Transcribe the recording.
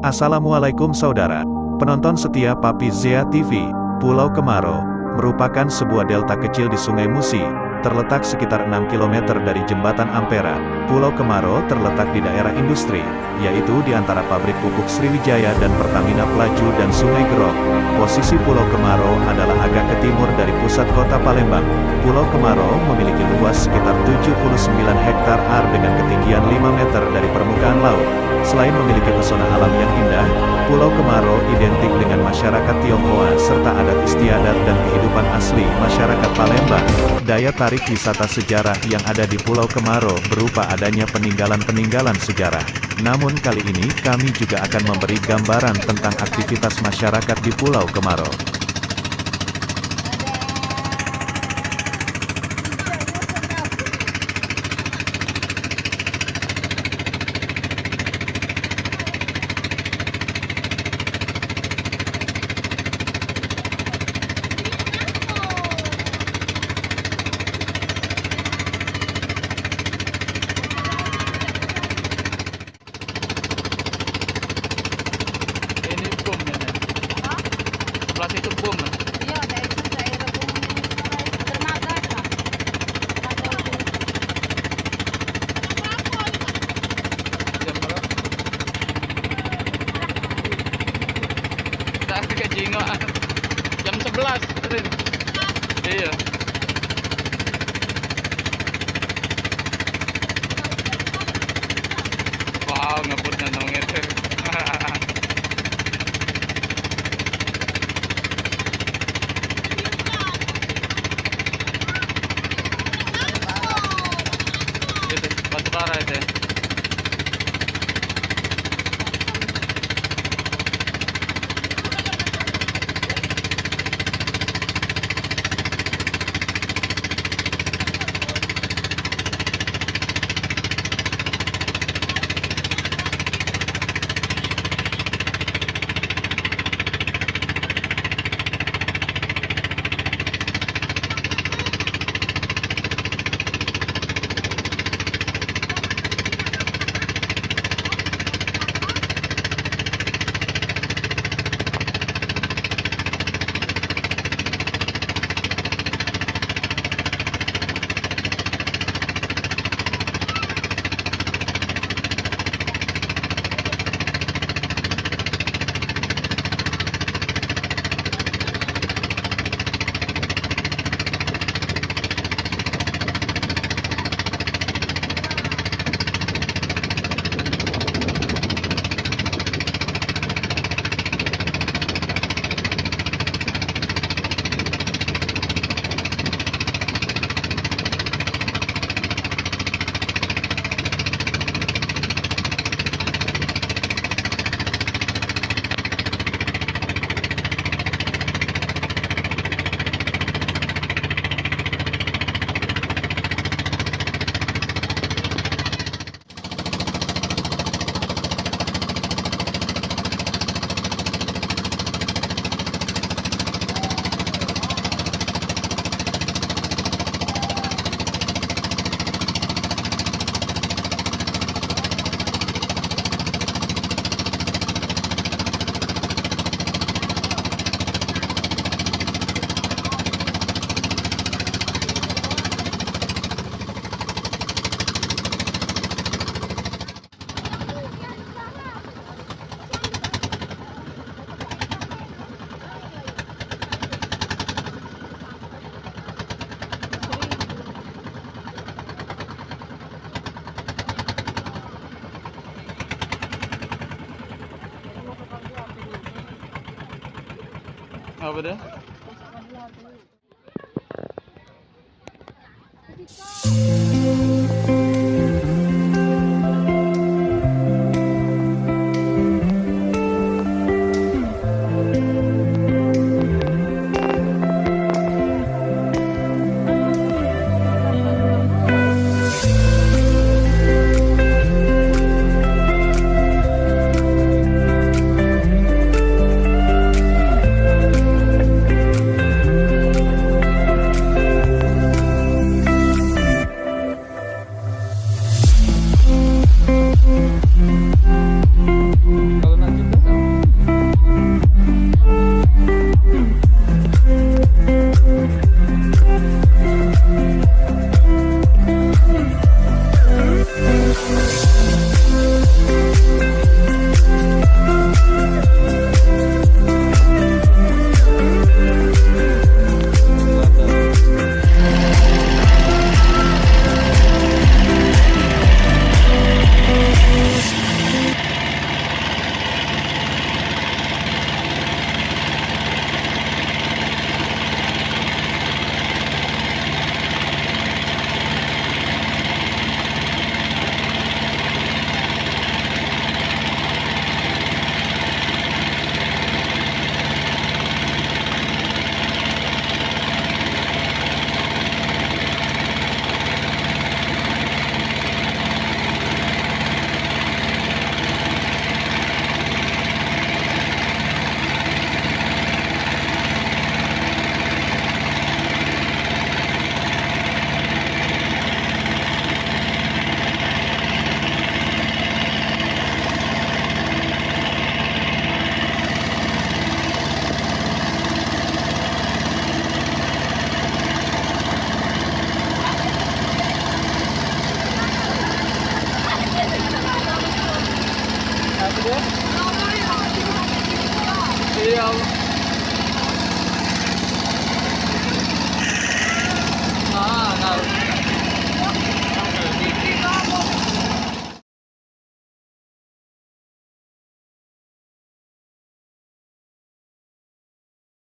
Assalamualaikum saudara, penonton setia papizeatv. Pulau Kemaro merupakan sebuah delta kecil di Sungai Musi, terletak sekitar 6 km dari jembatan Ampera. Pulau Kemaro terletak di daerah industri, yaitu di antara pabrik pupuk Sriwijaya dan Pertamina Pelaju dan Sungai Gerok. Posisi Pulau Kemaro adalah agak ke timur dari pusat kota Palembang. Pulau Kemaro memiliki luas sekitar 79 hektar dengan ketinggian 5 meter dari permukaan laut. Selain memiliki pesona alam yang indah, Pulau Kemaro identik dengan masyarakat Tionghoa serta adat istiadat dan kehidupan asli masyarakat Palembang. Daya tarik wisata sejarah yang ada di Pulau Kemaro berupa adanya peninggalan-peninggalan sejarah. Namun kali ini kami juga akan memberi gambaran tentang aktivitas masyarakat di Pulau Kemaro. Itu bom. Iya, daerah bom dermaga ada. Jam berapa? Tak ke jingok. Jam 11. Iya. Wow, ngapurnya nongeter. Batubara itu. Apa dah?